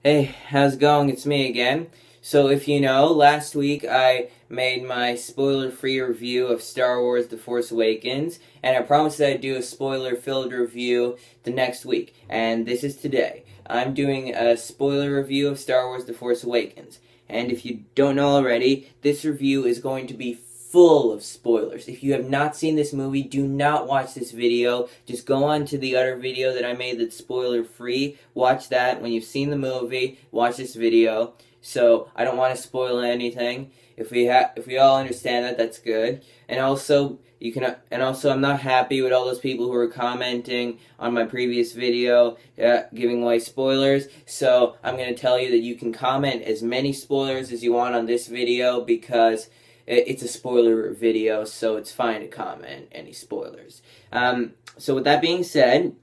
Hey, how's it going? It's me again. So if you know, last week I made my spoiler-free review of Star Wars The Force Awakens, and I promised that I'd do a spoiler-filled review the next week, and this is today. I'm doing a spoiler review of Star Wars The Force Awakens, and if you don't know already, this review is going to be full of spoilers. If you have not seen this movie, do not watch this video. Just go on to the other video that I made that's spoiler free. Watch that. When you've seen the movie, watch this video. So I don't want to spoil anything. If we all understand that, that's good. And also I'm not happy with all those people who were commenting on my previous video giving away spoilers. So I'm going to tell you that you can comment as many spoilers as you want on this video because it's a spoiler video, so it's fine to comment any spoilers. So with that being said,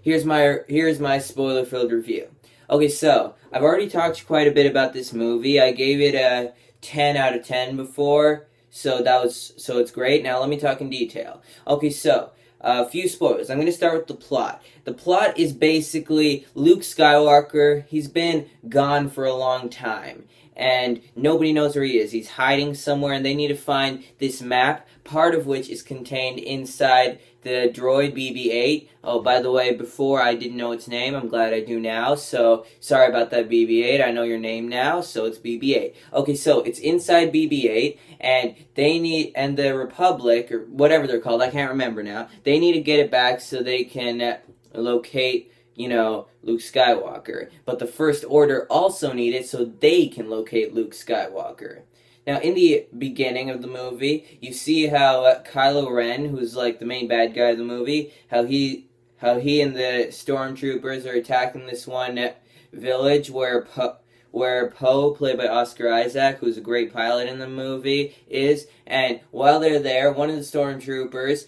here's my spoiler-filled review. Okay, so I've already talked quite a bit about this movie. I gave it a 10 out of 10 before, so it's great. Now let me talk in detail. Okay, so a few spoilers. I'm going to start with the plot. The plot is basically Luke Skywalker. He's been gone for a long time, and nobody knows where he is. He's hiding somewhere, and they need to find this map, part of which is contained inside the droid BB-8. Oh, by the way, before I didn't know its name. I'm glad I do now, so sorry about that, BB-8. I know your name now, so it's BB-8. Okay, so it's inside BB-8, and the Republic, or whatever they're called, I can't remember now, they need to get it back so they can locate, Luke Skywalker. But the First Order also need it so they can locate Luke Skywalker. Now, in the beginning of the movie, you see how Kylo Ren, who's like the main bad guy of the movie, how he and the stormtroopers are attacking this one village where Poe, played by Oscar Isaac, who's a great pilot in the movie, is. And while they're there, one of the stormtroopers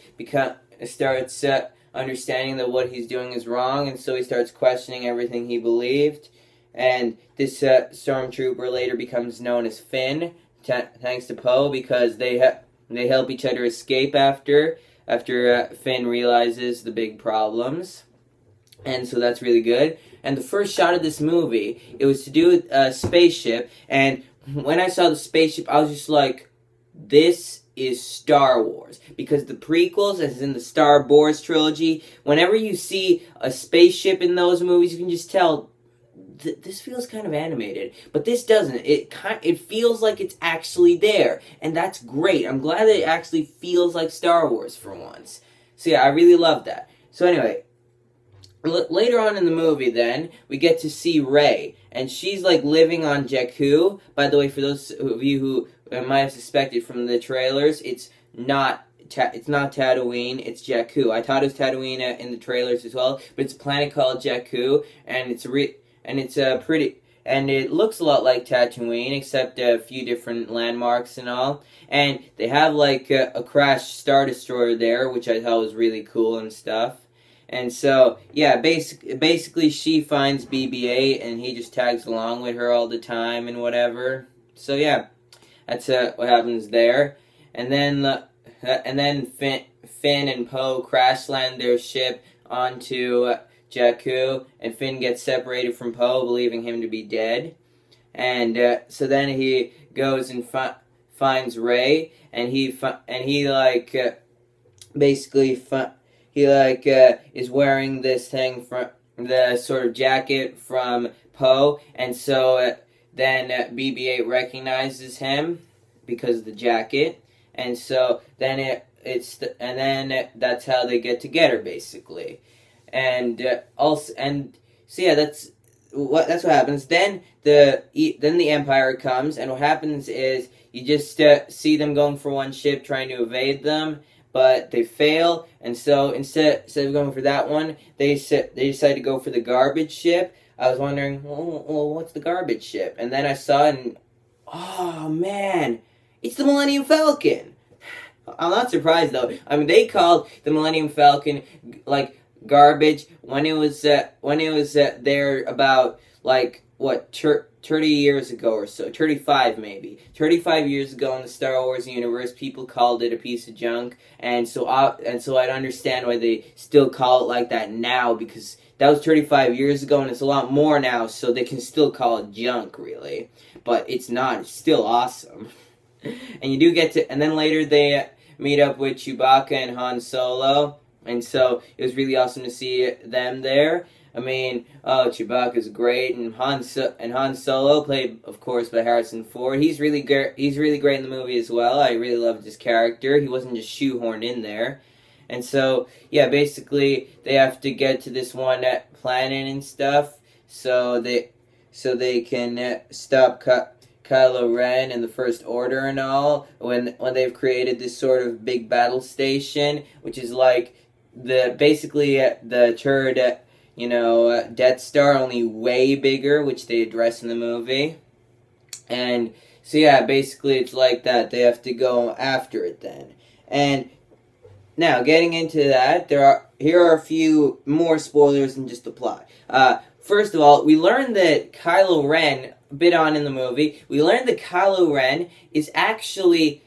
starts understanding that what he's doing is wrong, and so he starts questioning everything he believed. And this stormtrooper later becomes known as Finn, thanks to Poe, because they help each other escape after Finn realizes the big problems. And so that's really good. And the first shot of this movie, it was to do with a spaceship, and when I saw the spaceship, I was just like, this is Star Wars. Because the prequels, as in the Star Wars trilogy, whenever you see a spaceship in those movies, you can just tell this feels kind of animated, but this doesn't. It feels like it's actually there, and that's great. I'm glad that it actually feels like Star Wars for once. So yeah, I really love that. So anyway, later on in the movie, then we get to see Rey, and she's like living on Jakku. By the way, for those of you who might have suspected from the trailers, it's not Tatooine, it's Jakku. I thought it was Tatooine in the trailers as well, but it's a planet called Jakku, and it looks a lot like Tatooine, except a few different landmarks and all. And they have like a crashed Star Destroyer there, which I thought was really cool and stuff. And so, yeah, basically she finds BB-8, and he just tags along with her all the time and whatever. So yeah, that's what happens there. And then Finn and Poe crash land their ship onto Jakku, and Finn gets separated from Poe, believing him to be dead. And so then he goes and finds Rey, and he is wearing this thing from the sort of jacket from Poe, and so then BB-8 recognizes him because of the jacket, and so then that's how they get together, basically. And so yeah, that's what happens. Then the Empire comes, and what happens is you just see them going for one ship, trying to evade them, but they fail. And so instead of going for that one, they decide to go for the garbage ship. I was wondering, well, what's the garbage ship? And then I saw it, and oh man, it's the Millennium Falcon. I'm not surprised though. I mean, they called the Millennium Falcon like garbage when it was there about like what 30 years ago or so, 35 maybe. 35 years ago in the Star Wars universe, people called it a piece of junk, and so I'd understand why they still call it like that now, because that was 35 years ago, and it's a lot more now, so they can still call it junk, really. But it's not. It's still awesome. And you do get to... And then later they meet up with Chewbacca and Han Solo. And so it was really awesome to see them there. I mean, Chewbacca's great, and Han Solo, played, of course, by Harrison Ford. He's really great in the movie as well. I really loved his character. He wasn't just shoehorned in there. And so, yeah, basically, they have to get to this one planet and stuff, so they can stop Kylo Ren and the First Order and all, when they've created this sort of big battle station, which is like the turd, Death Star, only way bigger, which they address in the movie. And so yeah, basically it's like that. They have to go after it then. And now, getting into that, here are a few more spoilers than just the plot. First of all, we learned that Kylo Ren, a bit on in the movie, we learned that Kylo Ren is actually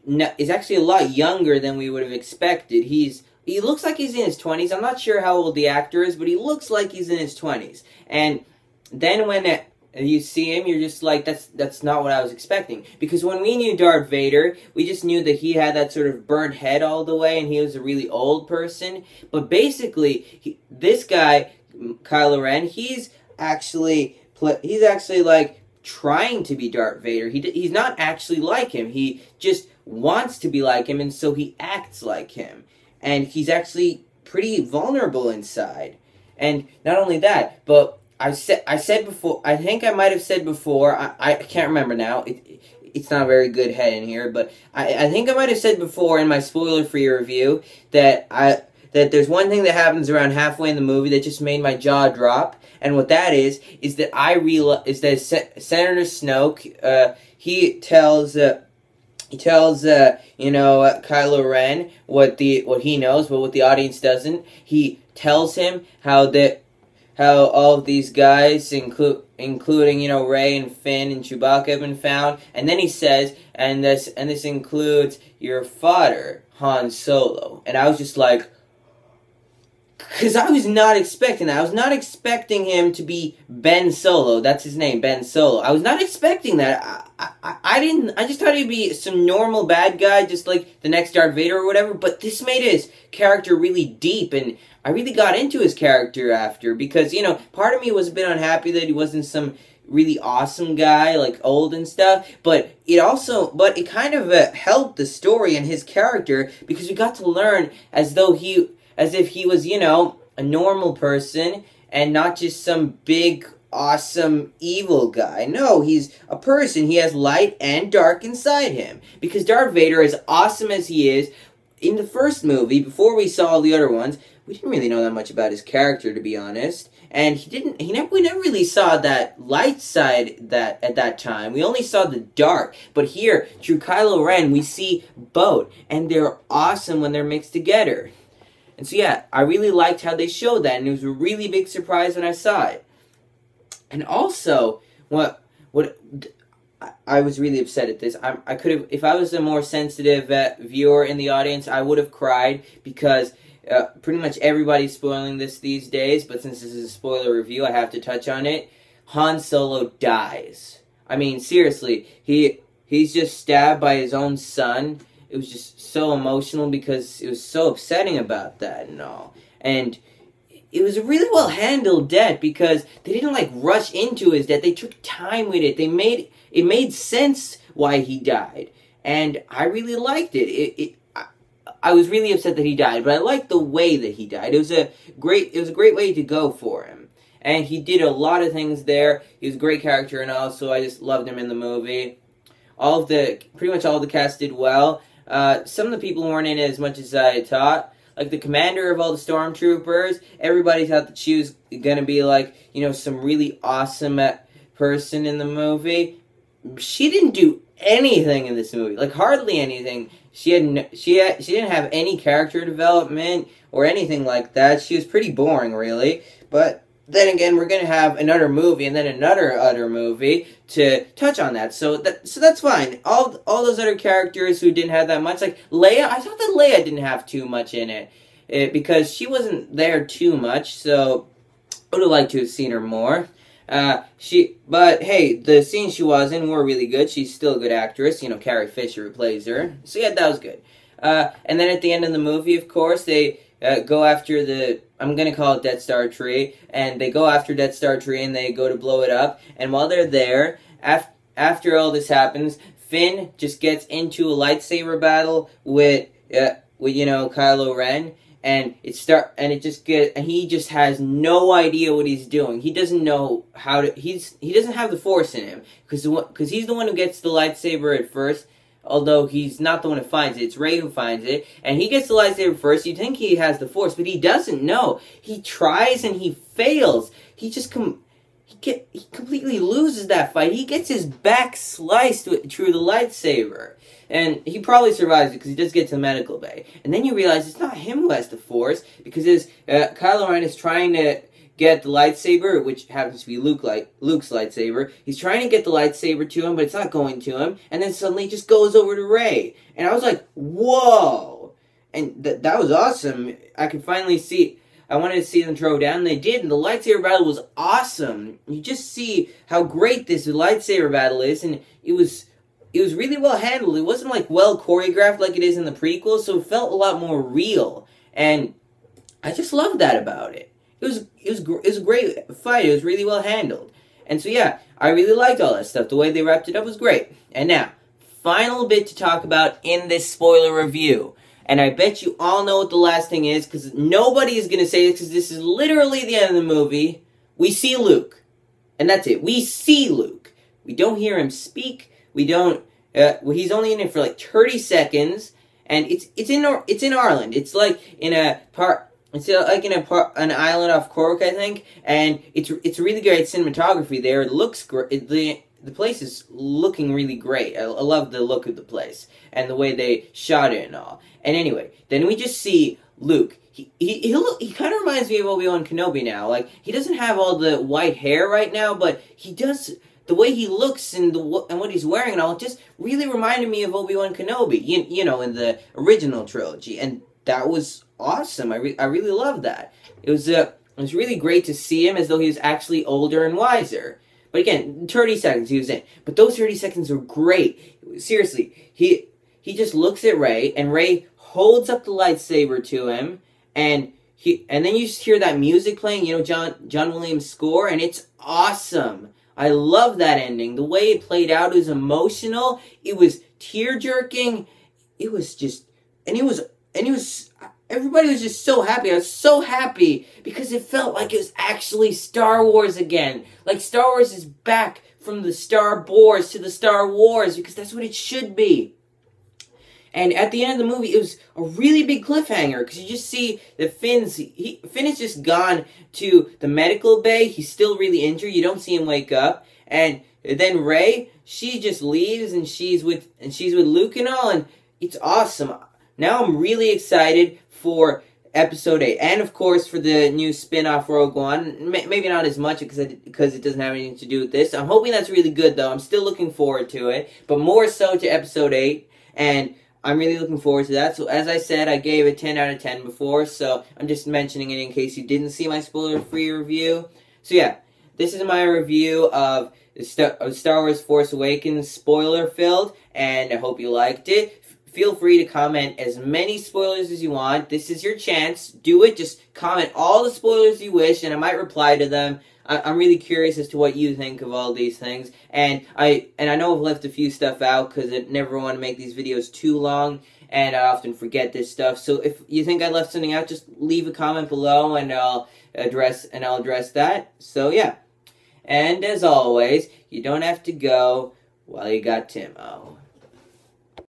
a lot younger than we would have expected. He looks like he's in his 20s. I'm not sure how old the actor is, but he looks like he's in his 20s. And then when you see him, you're just like, that's not what I was expecting. Because when we knew Darth Vader, we just knew that he had that sort of burnt head all the way, and he was a really old person. But basically, this guy, Kylo Ren, he's actually like trying to be Darth Vader. He's not actually like him. He just wants to be like him, and so he acts like him. And he's actually pretty vulnerable inside. And not only that, but I said before, I think I might have said before, I can't remember now, it's not a very good head in here, but I think I might have said before in my spoiler-free review that there's one thing that happens around halfway in the movie that just made my jaw drop, and what that is that Senator Snoke, he tells Kylo Ren what he knows, but what the audience doesn't. He tells him how all of these guys, including Rey and Finn and Chewbacca, have been found, and then he says, and this includes your father, Han Solo. And I was just like, because I was not expecting that. I was not expecting him to be Ben Solo. That's his name, Ben Solo. I was not expecting that. I just thought he'd be some normal bad guy, just like the next Darth Vader or whatever. But this made his character really deep, and I really got into his character after. Because, part of me was a bit unhappy that he wasn't some really awesome guy, like old and stuff. But it kind of helped the story and his character, because we got to learn as if he was, a normal person and not just some big, awesome, evil guy. No, he's a person. He has light and dark inside him. Because Darth Vader, as awesome as he is, in the first movie, before we saw all the other ones, we didn't really know that much about his character, to be honest. And we never really saw that light side at that time. We only saw the dark. But here, through Kylo Ren, we see both. And they're awesome when they're mixed together. And so yeah, I really liked how they showed that, and it was a really big surprise when I saw it. And also, what I was really upset at this. I could have, if I was a more sensitive viewer in the audience, I would have cried, because pretty much everybody's spoiling this these days. But since this is a spoiler review, I have to touch on it. Han Solo dies. I mean, seriously, he's just stabbed by his own son. It was just so emotional, because it was so upsetting about that and all. And it was a really well-handled death, because they didn't, rush into his death. They took time with it. It made sense why he died. And I really liked it. I was really upset that he died, but I liked the way that he died. It was a great way to go for him. And he did a lot of things there. He was a great character and all, so I just loved him in the movie. Pretty much all of the cast did well. Some of the people weren't in it as much as I thought. Like the commander of all the stormtroopers, everybody thought that she was gonna be some really awesome person in the movie. She didn't do anything in this movie, hardly anything. She didn't have any character development or anything like that. She was pretty boring, really. But then again, we're gonna have another movie and then another other movie to touch on that. So that's fine. All those other characters who didn't have that much, like Leia, I thought that Leia didn't have too much in it, because she wasn't there too much. So I would have liked to have seen her more. But hey, the scenes she was in were really good. She's still a good actress. You know, Carrie Fisher who plays her. So yeah, that was good. And then at the end of the movie, of course, they go after the, I'm going to call it Death Star tree, and they go after Death Star tree and they go to blow it up. And while they're there, after all this happens, Finn just gets into a lightsaber battle with you know, Kylo Ren. And he just has no idea what he's doing. He doesn't know how to. He doesn't have the Force in him because he's the one who gets the lightsaber at first. Although he's not the one who finds it, it's Rey who finds it, and he gets the lightsaber first. You think he has the Force, but he doesn't know. He tries and he fails. He completely loses that fight. He gets his back sliced through the lightsaber. And he probably survives it because he does get to the medical bay. And then you realize it's not him who has the Force, because Kylo Ren is trying to get the lightsaber, which happens to be Luke's lightsaber. He's trying to get the lightsaber to him, but it's not going to him. And then suddenly it just goes over to Rey. And I was like, whoa! And that was awesome. I could finally see. I wanted to see them throw down, and they did, and the lightsaber battle was awesome. You just see how great this lightsaber battle is, and it was really well handled. It wasn't like well choreographed like it is in the prequels, so it felt a lot more real. And I just loved that about it. It was a great fight. It was really well handled. And so yeah, I really liked all that stuff. The way they wrapped it up was great. And now, final bit to talk about in this spoiler review. And I bet you all know what the last thing is, because nobody is going to say this, because this is literally the end of the movie. We see Luke. And that's it. We see Luke. We don't hear him speak. We don't. He's only in it for like 30 seconds, and it's in Ireland. It's like in a part. It's like in an island off Cork, I think, and it's really great cinematography there. It looks great. The place is looking really great. I love the look of the place and the way they shot it and all. And anyway, then we just see Luke. He kind of reminds me of Obi-Wan Kenobi now. Like, he doesn't have all the white hair right now, but he does. The way he looks and what he's wearing and all just really reminded me of Obi-Wan Kenobi, you know, in the original trilogy, and that was awesome. I really loved that. It was really great to see him as though he was actually older and wiser. But again, 30 seconds he was in, but those 30 seconds were great. Seriously, he just looks at Rey, and Rey holds up the lightsaber to him, and then you just hear that music playing, you know, John Williams' score, and it's awesome. I love that ending. The way it played out, it was emotional. It was tear-jerking. It was just, everybody was just so happy. I was so happy because it felt like it was actually Star Wars again. Like Star Wars is back from the Star Wars to the Star Wars, because that's what it should be. And at the end of the movie, it was a really big cliffhanger, because you just see that Finn is just gone to the medical bay. He's still really injured. You don't see him wake up. And then Rey, she just leaves, and she's with Luke and all, and it's awesome. Now I'm really excited for Episode 8, and of course for the new spin-off Rogue One. Maybe not as much because it doesn't have anything to do with this. I'm hoping that's really good, though. I'm still looking forward to it, but more so to Episode 8, and I'm really looking forward to that. So as I said, I gave it 10 out of 10 before, so I'm just mentioning it in case you didn't see my spoiler-free review. So yeah, this is my review of Star Wars Force Awakens spoiler-filled, and I hope you liked it. Feel free to comment as many spoilers as you want. This is your chance. Do it. Just comment all the spoilers you wish, and I might reply to them. I'm really curious as to what you think of all these things. And I know I've left a few stuff out because I never want to make these videos too long, and I often forget this stuff. So if you think I left something out, just leave a comment below, and I'll address that. So yeah. And as always, you don't have to go while you got Timo.